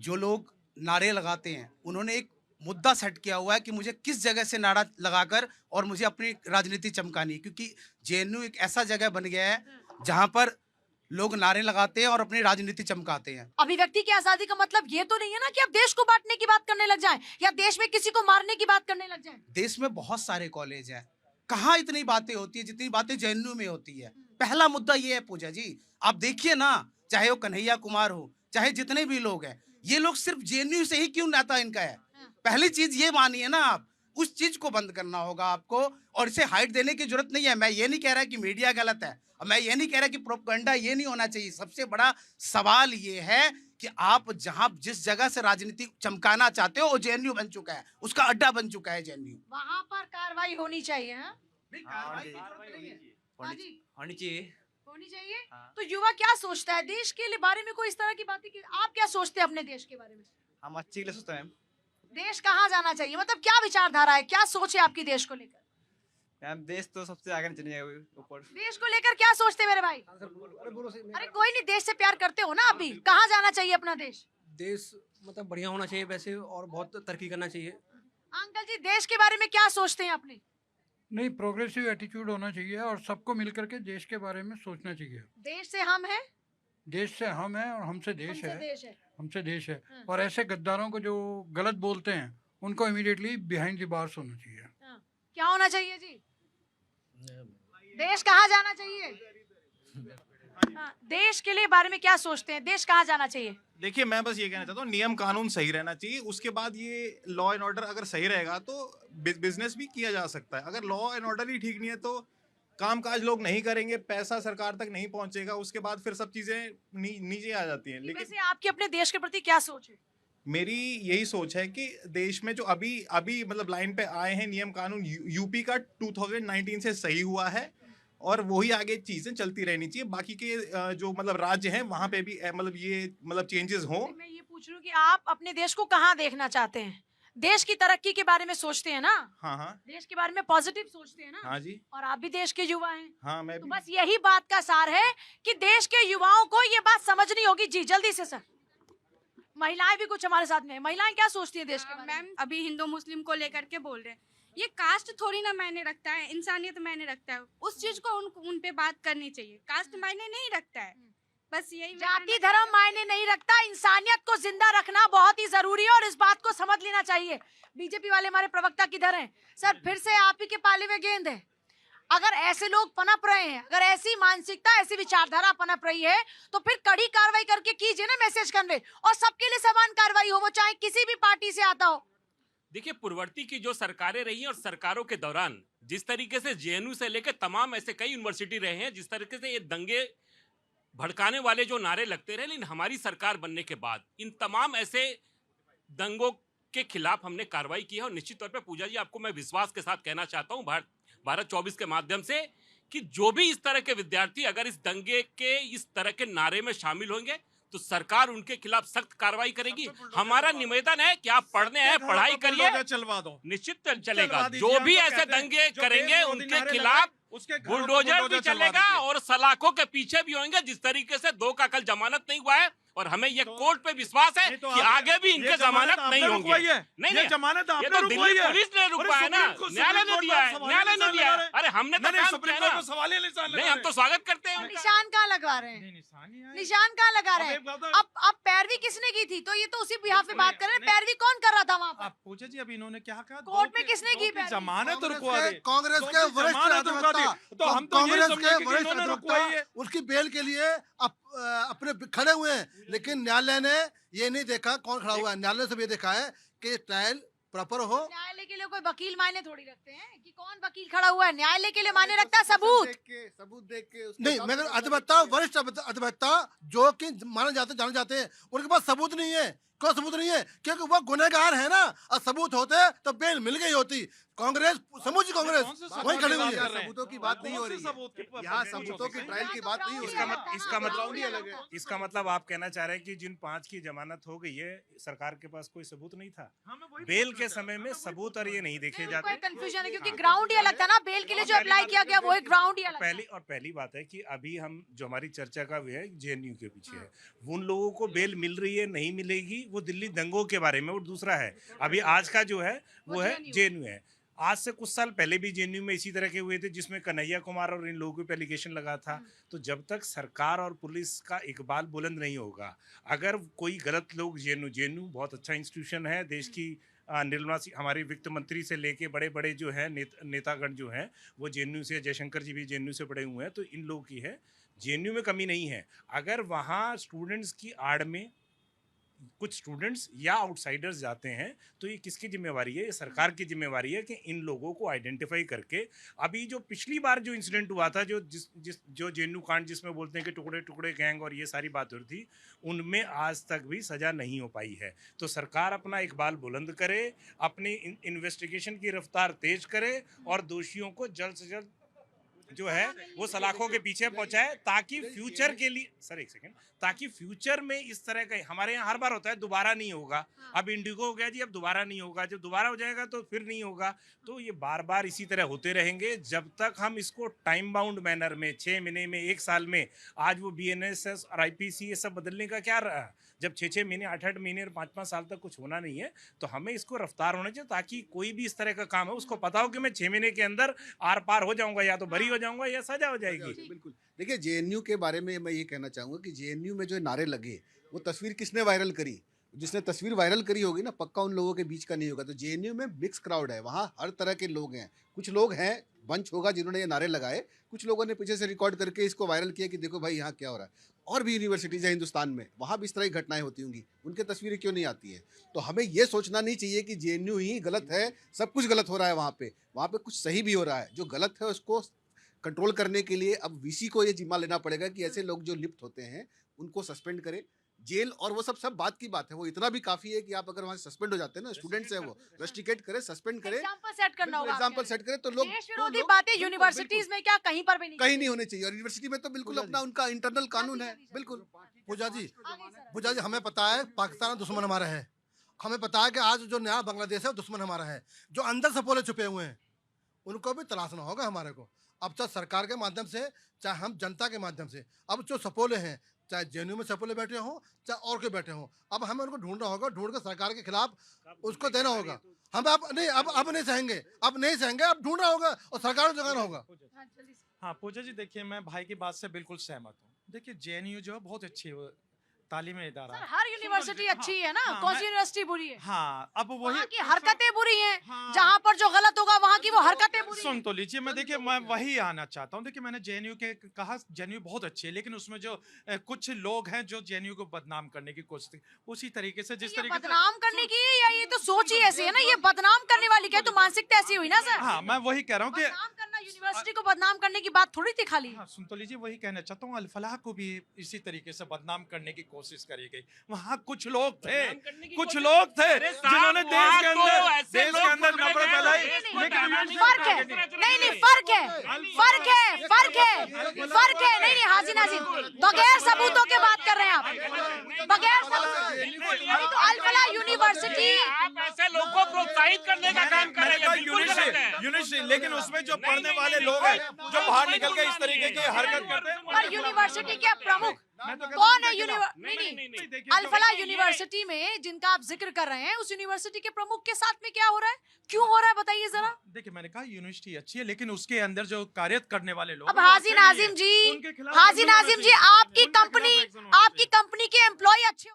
जो लोग नारे लगाते हैं उन्होंने एक मुद्दा सेट किया हुआ है कि मुझे किस जगह से नारा लगाकर और मुझे अपनी राजनीति चमकानी है, क्योंकि जेएनयू एक ऐसा जगह बन गया है जहां पर लोग नारे लगाते हैं और अपनी राजनीति चमकाते हैं। अभिव्यक्ति की आजादी का मतलब ये तो नहीं है ना कि आप देश को बांटने की बात करने लग जाएं या देश में किसी को मारने की बात करने लग जाएं। देश में बहुत सारे कॉलेज हैं, कहाँ इतनी बातें होती है जितनी बातें जेएनयू में होती है। पहला मुद्दा ये है पूजा जी, आप देखिए ना, चाहे वो कन्हैया कुमार हो, चाहे जितने भी लोग हैं, ये लोग सिर्फ जेएनयू से ही क्यों नाता इनका है। पहली चीज ये मानिए ना, आप उस चीज को बंद करना होगा आपको, और इसे हाइट देने की जरूरत नहीं है। मैं ये नहीं कह रहा कि मीडिया गलत है, और मैं ये नहीं कह रहा कि प्रोपगंडा ये नहीं होना चाहिए। सबसे बड़ा सवाल ये है कि आप जहां जिस जगह से राजनीति चमकाना चाहते हो वो जेएनयू बन चुका है, उसका अड्डा बन चुका है जेएनयू। वहां पर कार्रवाई होनी चाहिए। हाँ होनी चाहिए। होनी चाहिए। हाँ। तो युवा क्या सोचता है देश के लिए बारे में, कोई इस तरह की बातें की आप क्या सोचते हैं अपने देश के बारे में? हम अच्छे के लिए सोचते हैं। देश कहाँ जाना चाहिए, मतलब क्या विचारधारा है, क्या सोच है आपकी देश को लेकर? मैम देश तो सबसे आगे नहीं चलेगा ऊपर। देश को लेकर क्या सोचते हैं मेरे भाई? अरे कोई नहीं, देश से प्यार करते हो ना अभी, कहाँ जाना चाहिए अपना देश? देश मतलब बढ़िया होना चाहिए वैसे, और बहुत तरक्की करना चाहिए। अंकल जी देश के बारे में क्या सोचते हैं अपने? नहीं, प्रोग्रेसिव एटीट्यूड होना चाहिए और सबको मिलकर के देश के बारे में सोचना चाहिए। देश से हम है, देश से हम है और हमसे देश हमसे है, देश है। हमसे देश है। हाँ। और ऐसे गद्दारों को जो गलत बोलते हैं उनको इमीडिएटली बिहाइंड द बार्स होना चाहिए। हाँ। क्या होना चाहिए जी? देश कहाँ जाना चाहिए? हाँ, देश के लिए बारे में क्या सोचते हैं, देश कहाँ जाना चाहिए? देखिए मैं बस ये कहना चाहता हूँ, नियम कानून सही रहना चाहिए। उसके बाद ये लॉ एंड ऑर्डर अगर सही रहेगा तो बिजनेस भी किया जा सकता है। अगर लॉ एंड ऑर्डर ही ठीक नहीं है तो कामकाज लोग नहीं करेंगे, पैसा सरकार तक नहीं पहुंचेगा, उसके बाद फिर सब चीजें नीचे आ जाती हैं। लेकिन वैसे आपकी अपने देश के प्रति क्या सोच है? मेरी यही सोच है कि देश में जो अभी अभी मतलब लाइन पे आए हैं नियम कानून, यूपी का 2019 से सही हुआ है और वही आगे चीजें चलती रहनी चाहिए। बाकी के जो मतलब राज्य हैं वहां पे भी मतलब ये मतलब चेंजेस हो। मैं ये पूछ रही हूँ कि आप अपने देश को कहाँ देखना चाहते हैं? देश की तरक्की के बारे में सोचते हैं ना? हाँ हाँ देश के बारे में पॉजिटिव सोचते हैं ना? हाँ जी और आप भी देश के युवा हैं। हाँ मैं तो भी। बस यही बात का सार है कि देश के युवाओं को ये बात समझनी होगी। जी जल्दी से सर, महिलाएं भी कुछ हमारे साथ में हैं। महिलाएं क्या सोचती है देश के बारे में? मैम अभी हिंदू मुस्लिम को लेकर के बोल रहे हैं, ये कास्ट थोड़ी ना मायने रखता है, इंसानियत मायने रखता है। उस चीज को उन पे बात करनी चाहिए। कास्ट मायने नहीं रखता है, बस यही। जाति धर्म मायने नहीं रखता, इंसानियत को जिंदा रखना बहुत ही जरूरी है और इस बात को समझ लेना चाहिए। बीजेपी वाले हमारे प्रवक्ता किधर हैं? सर फिर से आप ही के पाले में गेंद है। अगर ऐसे लोग पनप रहे हैं, अगर ऐसी मानसिकता ऐसी विचारधारा पनप रही है तो फिर कड़ी कार्रवाई करके कीजिए ना मैसेज कन्वे, और सबके लिए समान कार्रवाई हो, वो चाहे किसी भी पार्टी से आता हो। देखिए पूर्ववर्ती की जो सरकारें रही हैं और सरकारों के दौरान जिस तरीके से जेएनयू से लेकर तमाम ऐसे कई यूनिवर्सिटी रहे हैं, जिस तरीके से ये दंगे भड़काने वाले जो नारे लगते रहे, लेकिन हमारी सरकार बनने के बाद इन तमाम ऐसे दंगों के खिलाफ हमने कार्रवाई की है। और निश्चित तौर पे पूजा जी आपको मैं विश्वास के साथ कहना चाहता हूं भारत 24 के माध्यम से कि जो भी इस तरह के विद्यार्थी अगर इस दंगे के इस तरह के नारे में शामिल होंगे तो सरकार उनके खिलाफ सख्त कार्रवाई करेगी। हमारा निवेदन है कि आप पढ़ने हैं, पढ़ाई करिए, चलवा दो, निश्चित चलेगा। जो भी ऐसे दंगे करेंगे उनके खिलाफ बुलडोजर भी चलेगा और सलाखों के पीछे भी होंगे। जिस तरीके से 2 का कल जमानत नहीं हुआ है और हमें ये कोर्ट पे विश्वास है कि आगे भी इनके जमानत नहीं होंगे। नहीं जमानत ये तो दिल्ली पुलिस ने रुकवा है ना, न्यायालय ने दिया है, न्यायालय ने दिया है। अरे हमने तो काम किया ना, नहीं हम तो स्वागत करते हैं। निशान कहाँ लगवा रहे हैं? निशान कहाँ लगा रहे हैं? अब पैरवी किसने की थी? तो ये तो उसी बिहाफ पे बात कर रहे हैं। पैरवी कौन कर रहा था वहाँ पर? आप पूछे जी अभी इन्होंने क्या कहा, कोर्ट में किसने की पैरवी? जमानत रुकवा दे। कांग्रेस के वरिष्ठ अधिवक्ता, तो हम तो कांग्रेस यही के समझे कि वरिष्ठ इन्होंने अधिवक्ता रुकवाई है। उसकी बेल के लिए अपने खड़े हुए हैं, लेकिन न्यायालय ने ये नहीं देखा कौन खड़ा हुआ है। न्यायालय से ये देखा है कि ट्रायल प्रॉपर हो। न्यायालय के लिए कोई वकील मायने थोड़ी रखते हैं कि कौन वकील खड़ा हुआ है। न्यायालय के लिए मायने रखता है सबूत देख के नहीं, मगर अधिवक्ता वरिष्ठ अधिवक्ता जो कि जाने जाते हैं, उनके पास सबूत नहीं है। क्यों सबूत नहीं है? क्योंकि वो गुनहगार है ना, और सबूत होते तो बेल मिल गई होती। कांग्रेस समूची कांग्रेस कौन से वही खड़ी हुई सबूत की बात है। कर रहे हैं? सबूतों की बात नहीं हो रही है यहाँ, सबूतों की ट्रायल की बात नहीं हो रही है। इसका मतलब आप कहना चाह रहे हैं कि जिन 5 की जमानत हो गई है, सरकार के पास कोई सबूत नहीं था। बेल के समय में सबूत और ये नहीं देखे जाते। कंफ्यूजन है क्योंकि ग्राउंड ही अलग था ना, बेल के लिए जो अप्लाई किया गया वो एक ग्राउंड ही अलग था। पहली बात है कि अभी हम जो हमारी चर्चा का है जेएनयू के पीछे है, उन लोगों को बेल मिल रही है नहीं मिलेगी वो दिल्ली दंगों के बारे में, और दूसरा है अभी आज का जो है वो है जेएनयू है। आज से कुछ साल पहले भी जेएनयू में इसी तरह के हुए थे जिसमें कन्हैया कुमार और इन लोगों पे एलिगेशन लगा था। तो जब तक सरकार और पुलिस का इकबाल बुलंद नहीं होगा, अगर कोई गलत लोग जेएनयू बहुत अच्छा इंस्टीट्यूशन है, देश की निर्मला हमारी वित्त मंत्री से लेके बड़े बड़े जो है नेतागण जो हैं वो जेएनयू से, जयशंकर जी भी जेएनयू से पढ़े हुए हैं, तो इन लोगों की है जेएनयू में कमी नहीं है। अगर वहाँ स्टूडेंट्स की आड़ में कुछ स्टूडेंट्स या आउटसाइडर्स जाते हैं तो ये किसकी जिम्मेवारी है? ये सरकार की जिम्मेवारी है कि इन लोगों को आइडेंटिफाई करके, अभी जो पिछली बार जो इंसिडेंट हुआ था जो जेएनयू कांड जिसमें बोलते हैं कि टुकड़े टुकड़े गैंग और ये सारी बात हो रही थी, उनमें आज तक भी सज़ा नहीं हो पाई है। तो सरकार अपना इकबाल बुलंद करे, अपनी इन्वेस्टिगेशन की रफ्तार तेज करे और दोषियों को जल्द से जल्द जो है वो सलाखों के पीछे पहुंचाए, ताकि फ्यूचर के लिए ताकि फ्यूचर में इस तरह का, हमारे यहाँ हर बार होता है दोबारा नहीं होगा। अब इंडिगो हो गया जी, अब दोबारा नहीं होगा, जब दोबारा हो जाएगा तो फिर नहीं होगा। तो ये बार बार इसी तरह होते रहेंगे जब तक हम इसको टाइम बाउंड मैनर में 6 महीने में 1 साल में, आज वो BNSS और IPC ये सब बदलने का क्या रहा? जब 6-6 महीने 8-8 महीने और 5-5 साल तक कुछ होना नहीं है, तो हमें इसको रफ्तार होना चाहिए, ताकि कोई भी इस तरह का काम है उसको पता हो कि मैं 6 महीने के अंदर आर पार हो जाऊंगा, या तो बरी हो जाऊंगा या सजा हो जाएगी। बिल्कुल। देखिए जेएनयू के बारे में मैं ये कहना चाहूँगा कि जेएनयू में जो नारे लगे वो तस्वीर किसने वायरल करी? जिसने तस्वीर वायरल करी होगी ना, पक्का उन लोगों के बीच का नहीं होगा। तो जेएनयू में मिक्स क्राउड है, वहाँ हर तरह के लोग हैं। कुछ लोग हैं बंच होगा जिन्होंने ये नारे लगाए, कुछ लोगों ने पीछे से रिकॉर्ड करके इसको वायरल किया कि देखो भाई यहाँ क्या हो रहा है। और भी यूनिवर्सिटीज़ हैं हिंदुस्तान में, वहाँ भी इस तरह की घटनाएं होती होंगी, उनकी तस्वीरें क्यों नहीं आती है? तो हमें ये सोचना नहीं चाहिए कि जेएनयू ही गलत है, सब कुछ गलत हो रहा है वहाँ पे कुछ सही भी हो रहा है। जो गलत है उसको कंट्रोल करने के लिए अब वीसी को ये जिम्मा लेना पड़ेगा कि ऐसे लोग जो लिप्त होते हैं उनको सस्पेंड करें, जेल और वो सब बात की बात है। वो इतना भी काफी है कि आप अगर वहाँ सस्पेंड हो जाते हैं ना, स्टूडेंट्स हैं वो रस्टिकेट करे, सस्पेंड करे, एग्जांपल सेट करना होगा। एग्जाम्पल सेट करे, तो लोग देश विरोधी बातें यूनिवर्सिटीज में क्या कहीं पर भी नहीं, कहीं नहीं होने चाहिए। और यूनिवर्सिटी में तो बिल्कुल अपना उनका इंटरनल कानून है। बिल्कुल पूजा जी हमें पता है पाकिस्तान दुश्मन हमारा है, हमें पता है कि आज जो नया बांग्लादेश है वो दुश्मन हमारा है। जो अंदर सपोले छुपे हुए हैं उनको भी तलाशना होगा हमारे को, अब चाहे सरकार के माध्यम से चाहे हम जनता के माध्यम से। अब जो सपोले हैं, चाहे जेएनयू में सपोले बैठे हों चाहे और कोई बैठे हों, अब हमें उनको ढूंढना होगा, ढूंढ कर सरकार के खिलाफ उसको देना होगा। हम अब नहीं सहेंगे, अब ढूंढना होगा और सरकार को जगाना होगा। हाँ पूजा जी, देखिए मैं भाई की बात से बिल्कुल सहमत हूँ। देखिए जेएनयू जो है बहुत अच्छी तालीमी इदारा है। हर यूनिवर्सिटी अच्छी है ना, कौन सी यूनिवर्सिटी बुरी है? हाँ, अब वही की हरकतें बुरी हैं, जहाँ पर जो गलत होगा वहाँ की वो हरकतें बुरी सुन तो लीजिए। मैं देखिए मैं वही आना चाहता हूँ। देखिए मैंने जेएनयू के कहा जेएनयू बहुत अच्छी है, लेकिन उसमें जो कुछ लोग हैं जो जेएनयू को बदनाम करने की कोशिश, उसी तरीके से जिस तरीके बदनाम करने की, या ये तो सोच ही ऐसी है ना, ये बदनाम करने वाली क्या, तो मानसिकता ऐसी हुई ना सर। हाँ मैं वही कह रहा हूँ कि यूनिवर्सिटी को बदनाम करने की बात थोड़ी थी खाली। हाँ सुन तो लीजिए, वही कहना चाहता हूँ। अल-फलाह को भी इसी तरीके से बदनाम करने की कोशिश करी गई। वहाँ कुछ लोग थे जिन्होंने देश के अंदर नफरत फैलाई। फर्क है, नहीं फर्क है, नहीं हाजिर नाजिर, बगैर सबूतों के बात कर रहे हैं आप, बगैर सबूत। तो अल-फलाह यूनिवर्सिटी ऐसे लोगों को प्रोत्साहित करने का काम करेगा, यूनिवर्सिटी, लेकिन उसमें जो पढ़ने वाले लोग हैं जो बाहर निकल के इस तरीके की हरकत करते हैं। पर यूनिवर्सिटी के प्रमुख कौन है? नहीं, अल-फलाह यूनिवर्सिटी में जिनका आप जिक्र कर रहे हैं, उस यूनिवर्सिटी के प्रमुख के साथ में क्या हो रहा है, क्यों हो रहा है, बताइए जरा। देखिए मैंने कहा यूनिवर्सिटी अच्छी है, लेकिन उसके अंदर जो कार्य करने वाले लोग। अब हाजी नाजिम जी, आपकी कंपनी के एम्प्लॉय अच्छे